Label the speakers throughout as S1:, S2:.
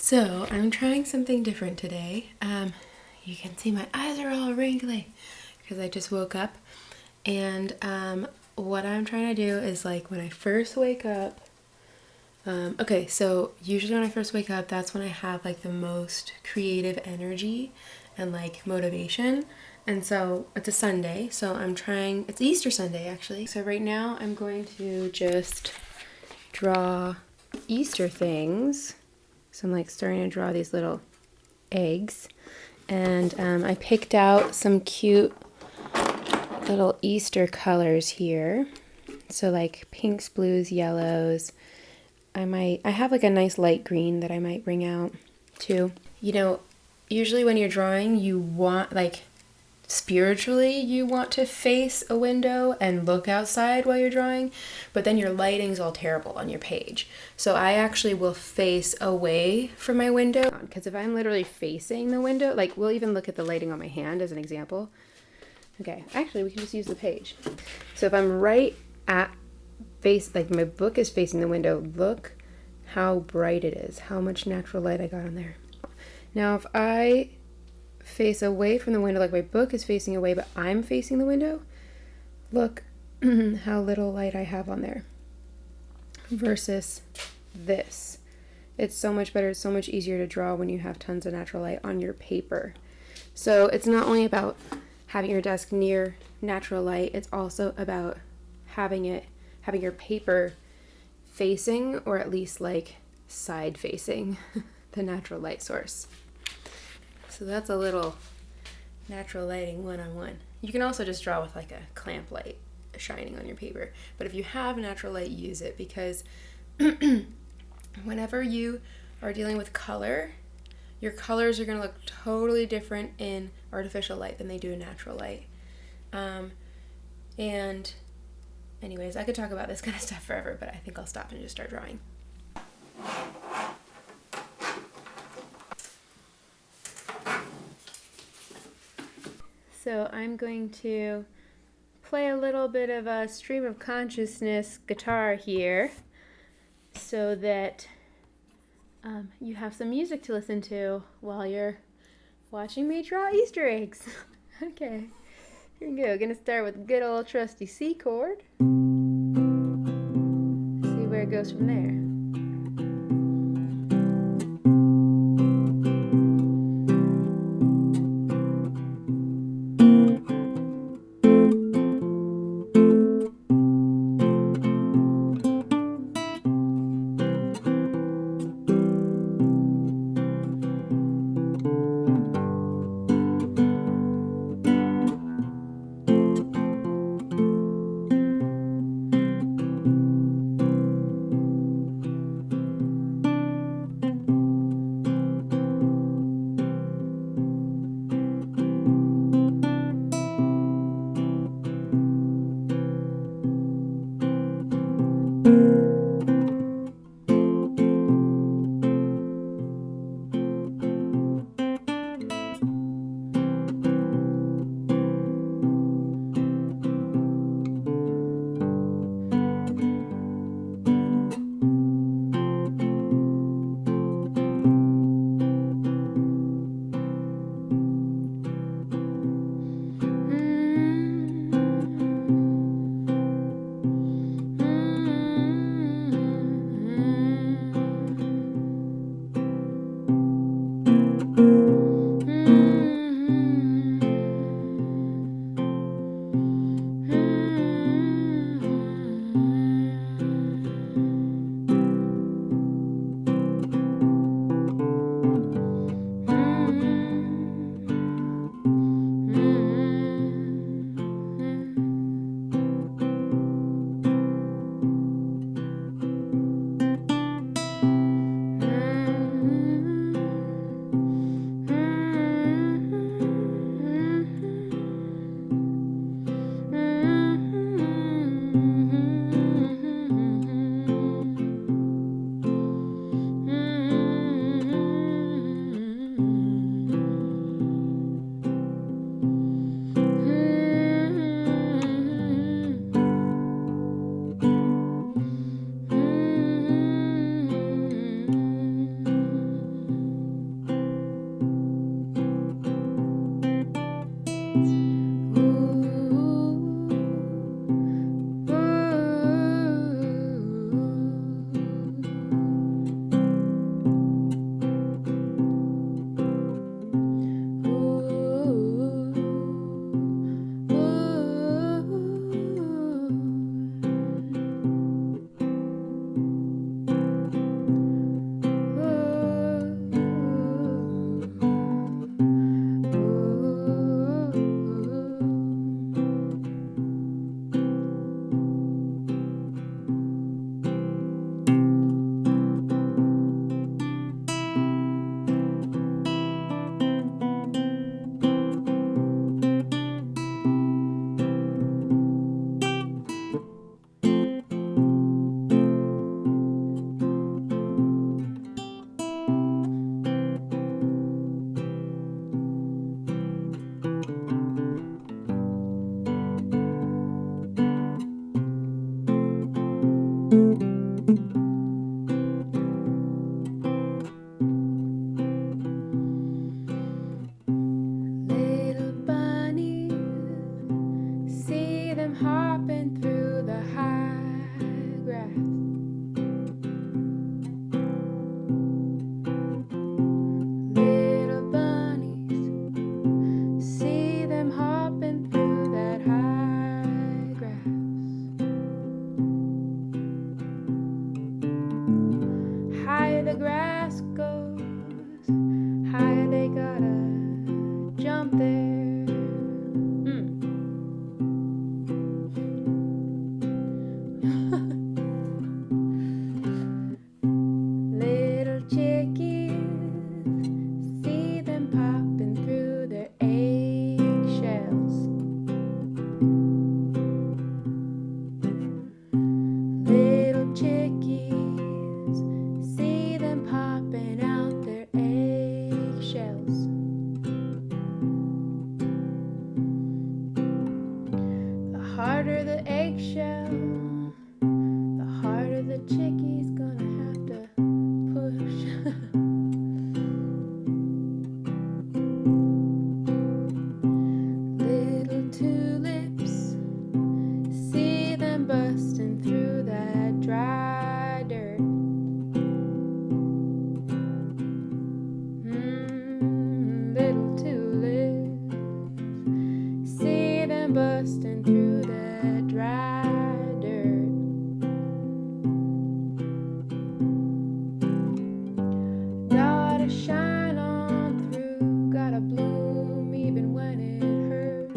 S1: So I'm trying something different today. You can see my eyes are all wrinkly because I just woke up. And what I'm trying to do is like when I first wake up, okay, so usually when I first wake up, that's when I have like the most creative energy and like motivation. And so it's a Sunday, so it's Easter Sunday actually. So right now I'm going to just draw Easter things. So I'm like starting to draw these little eggs. And I picked out some cute little Easter colors here. So like pinks, blues, yellows. I have like a nice light green that I might bring out too. You know, usually when you're drawing, you want like spiritually you want to face a window and look outside while you're drawing, but then your lighting's all terrible on your page. So I actually will face away from my window, because if I'm literally facing the window, like we'll even look at the lighting on my hand as an example. Okay, actually we can just use the page. So if I'm right at like my book is facing the window, look how bright it is, how much natural light I got on there. Now if I face away from the window, like my book is facing away but I'm facing the window, look how little light I have on there versus this. It's so much better, it's so much easier to draw when you have tons of natural light on your paper. So it's not only about having your desk near natural light, it's also about having your paper facing, or at least like side facing the natural light source. So that's a little natural lighting one-on-one. You can also just draw with like a clamp light shining on your paper. But if you have natural light, use it, because whenever you are dealing with color, your colors are going to look totally different in artificial light than they do in natural light. And anyways, I could talk about this kind of stuff forever, but I think I'll stop and just start drawing. So I'm going to play a little bit of a stream of consciousness guitar here so that you have some music to listen to while you're watching me draw Easter eggs. Okay, here we go. Gonna start with good old trusty C chord. See where it goes from there. them hopping through the high grass. Little bunnies, see them hopping through that high grass. Higher the grass goes, higher they gotta jump there. Little chickies, see them popping through their eggshells. Little chickies, see them popping out their eggshells. The harder the eggshell, the harder the chickie's gonna have to push. Little tulips, see them busting through that dry dirt. Little tulips, see them busting through that dry dirt. Gotta shine on through, gotta bloom even when it hurts.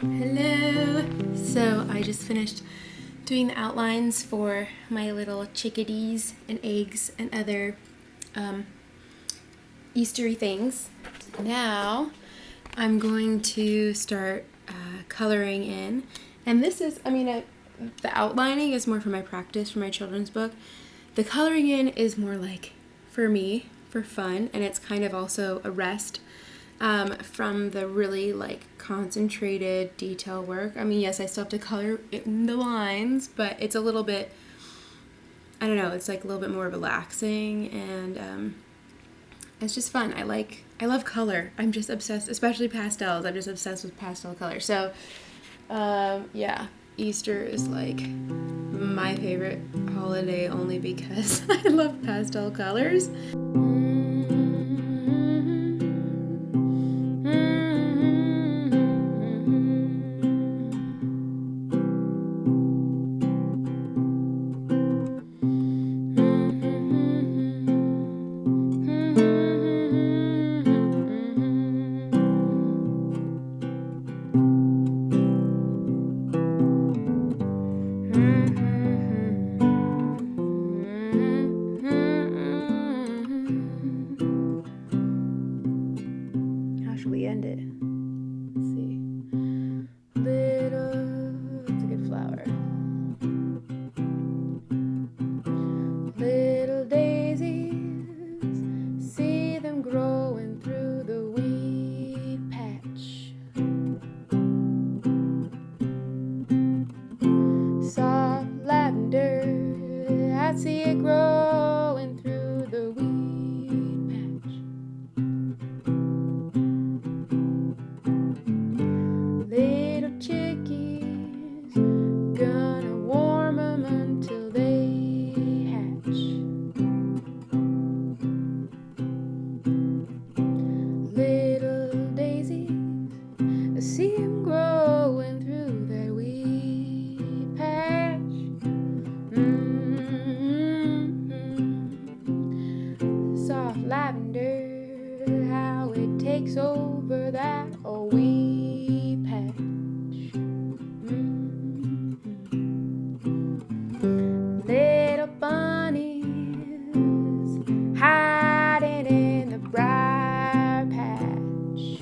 S1: Hello! So I just finished doing the outlines for my little chickadees and eggs and other Eastery things. Now I'm going to start coloring in. And this is, the outlining is more for my practice for my children's book. The coloring in is more like for me, for fun, and it's kind of also a rest from the really like concentrated detail work. Yes, I still have to color in the lines, but it's a little bit, I don't know, it's like a little bit more relaxing, and it's just fun. I love color. I'm just obsessed, especially pastels. I'm just obsessed with pastel color. So yeah, Easter is like my favorite holiday only because I love pastel colors. How should we end it? Let's see. It's a good flower. Little daisies, see them growing through the weed patch. Soft lavender, I see it growing through the weed patch. Little chickies, gonna warm 'em until they hatch. Little daisies, I see 'em growing through that weed patch. Soft lavender, how it takes over that old weed patch. Little bunnies hiding in the briar patch.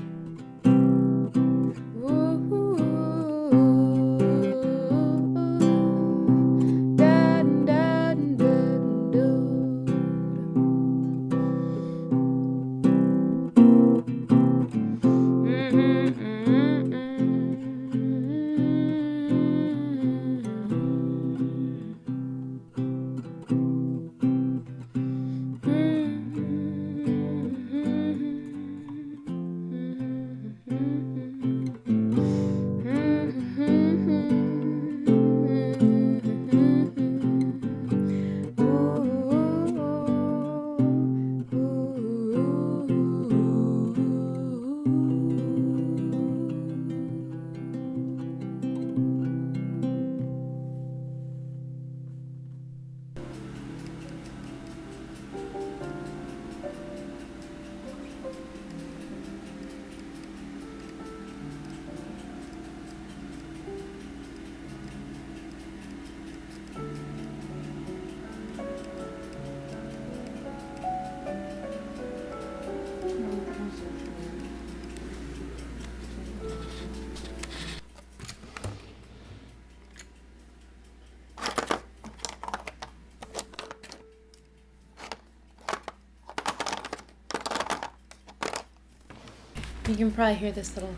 S1: You can probably hear this little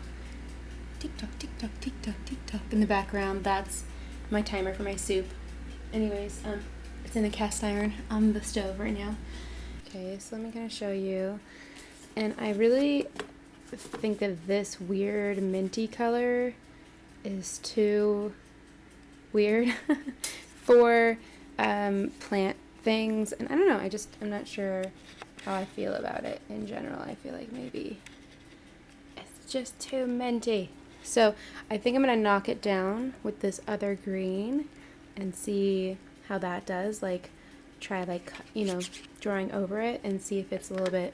S1: tick-tock, tick-tock, tick-tock, tick-tock in the background. That's my timer for my soup. Anyways, it's in a cast iron on the stove right now. Okay, so let me kind of show you. And I really think that this weird minty color is too weird for plant things. And I don't know, I'm not sure how I feel about it in general. I feel like maybe it's just too minty. So I think I'm gonna knock it down with this other green and see how that does. Like try like, you know, drawing over it and see if it's a little bit,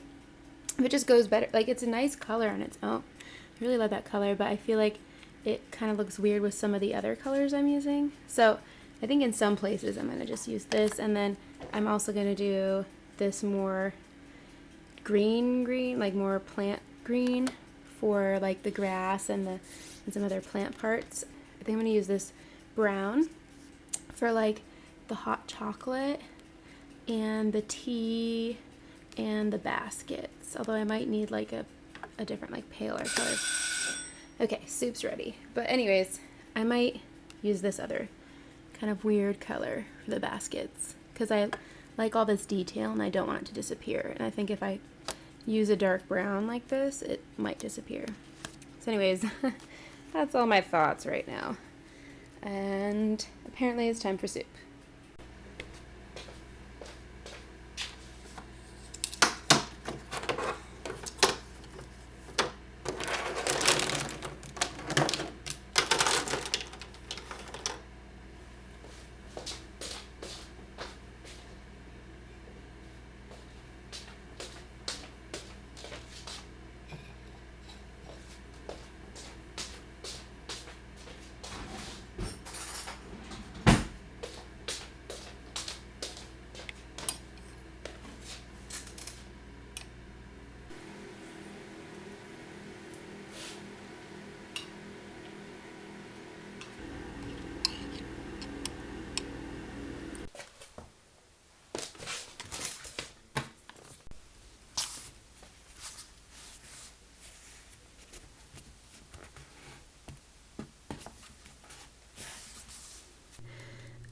S1: if it just goes better. Like it's a nice color on its own. I really love that color, but I feel like it kind of looks weird with some of the other colors I'm using. So I think in some places I'm gonna just use this, and then I'm also gonna do this more green, like more plant green for like the grass and some other plant parts. I think I'm gonna use this brown for like the hot chocolate and the tea and the baskets, although I might need like a different like paler color. Okay, soup's ready. But anyways, I might use this other kind of weird color for the baskets because I like all this detail and I don't want it to disappear. And I think if I use a dark brown like this, it might disappear. So anyways, that's all my thoughts right now. And apparently it's time for soup.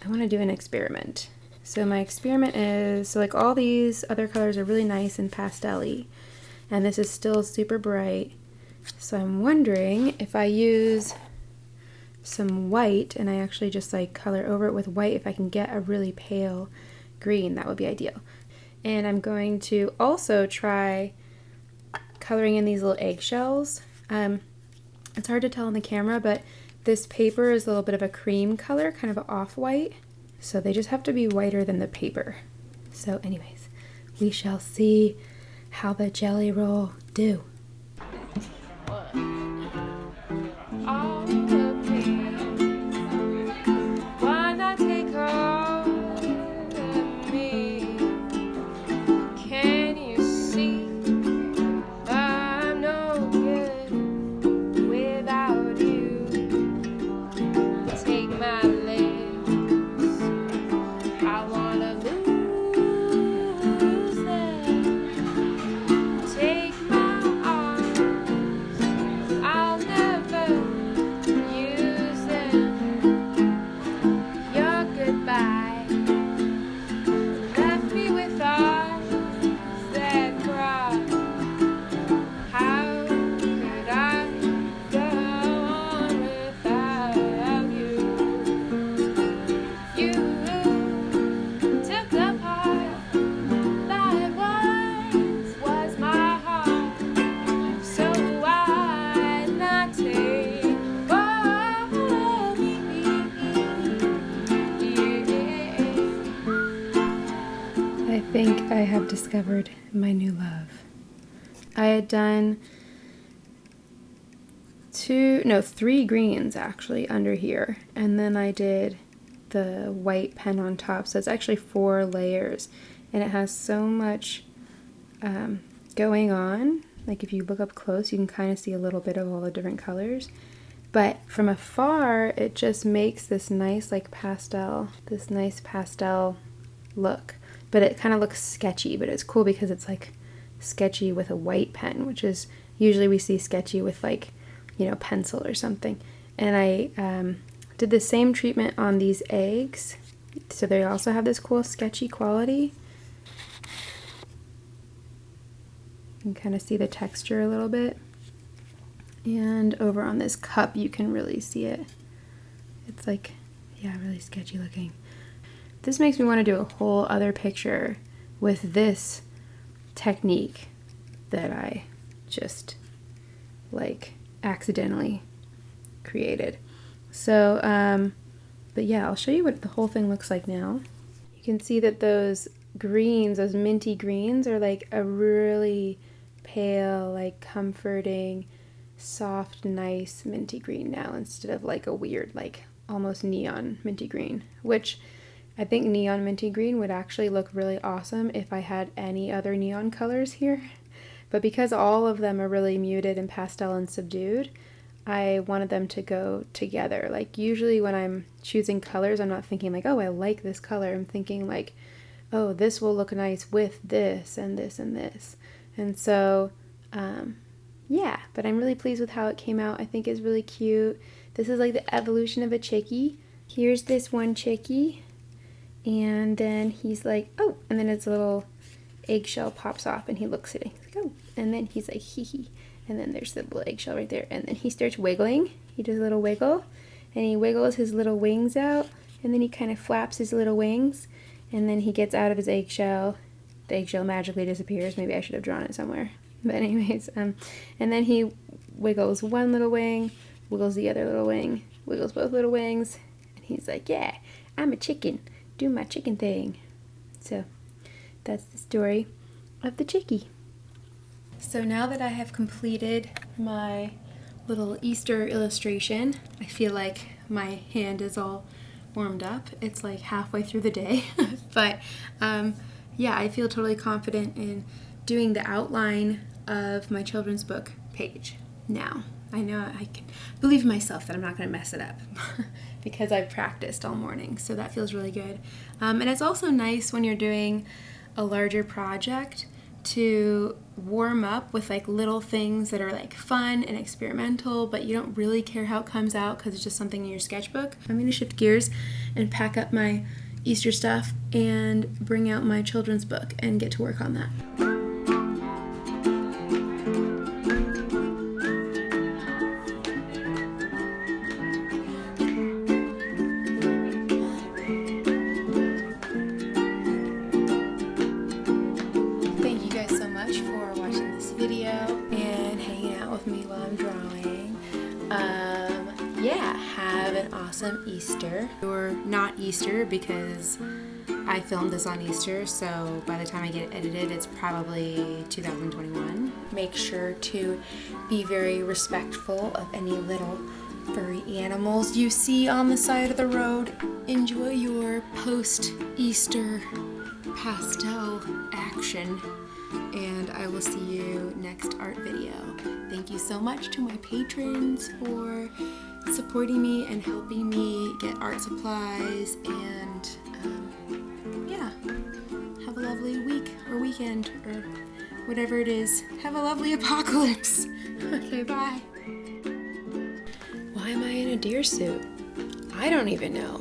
S1: I want to do an experiment. So my experiment is, so like all these other colors are really nice and pastel-y, and this is still super bright. So I'm wondering if I use some white and I actually just like color over it with white, if I can get a really pale green, that would be ideal. And I'm going to also try coloring in these little eggshells. It's hard to tell on the camera, but this paper is a little bit of a cream color, kind of off-white, so they just have to be whiter than the paper. So anyways, we shall see how the jelly roll do. I think I have discovered my new love. I had done 3 greens actually under here, and then I did the white pen on top, so it's actually 4 layers, and it has so much going on. Like if you look up close, you can kind of see a little bit of all the different colors, but from afar it just makes this nice like pastel, look. But it kind of looks sketchy, but it's cool because it's like sketchy with a white pen, which is Usually we see sketchy with like, pencil or something. And I did the same treatment on these eggs. So they also have this cool sketchy quality. You can kind of see the texture a little bit. And over on this cup, you can really see it. It's like, yeah, really sketchy looking. This makes me want to do a whole other picture with this technique that I just like accidentally created. So, but yeah, I'll show you what the whole thing looks like now. You can see that those greens, those minty greens, are like a really pale, like comforting, soft, nice minty green now, instead of like a weird, like almost neon minty green, which I think neon minty green would actually look really awesome if I had any other neon colors here. But because all of them are really muted and pastel and subdued, I wanted them to go together. Like usually when I'm choosing colors, I'm not thinking like, oh, I like this color. I'm thinking like, oh, this will look nice with this and this and this. And so, yeah, but I'm really pleased with how it came out. I think it's really cute. This is like the evolution of a chickie. Here's this one chickie. And then he's like, oh, and then his little eggshell pops off and he looks at it. He's like, oh, and then he's like, hee hee. And then there's the little eggshell right there. And then he starts wiggling. He does a little wiggle. And he wiggles his little wings out. And then he kind of flaps his little wings. And then he gets out of his eggshell. The eggshell magically disappears. Maybe I should have drawn it somewhere. But anyways, and then he wiggles one little wing, wiggles the other little wing, wiggles both little wings. And he's like, yeah, I'm a chicken. Do my chicken thing. So that's the story of the chickie. So now that I have completed my little Easter illustration, I feel like my hand is all warmed up. It's like halfway through the day. But yeah, I feel totally confident in doing the outline of my children's book page now. I know I can believe in myself that I'm not going to mess it up because I've practiced all morning, so that feels really good. And it's also nice when you're doing a larger project to warm up with like little things that are like fun and experimental, but you don't really care how it comes out because it's just something in your sketchbook. I'm going to shift gears and pack up my Easter stuff and bring out my children's book and get to work on that. Yeah, have an awesome Easter. Or not Easter because I filmed this on Easter, so by the time I get it edited, it's probably 2021. Make sure to be very respectful of any little furry animals you see on the side of the road. Enjoy your post-Easter pastel action, and I will see you next art video. Thank you so much to my patrons for supporting me and helping me get art supplies, and yeah, have a lovely week or weekend or whatever it is. Have a lovely apocalypse. Okay, bye. Why am I in a deer suit? I don't even know.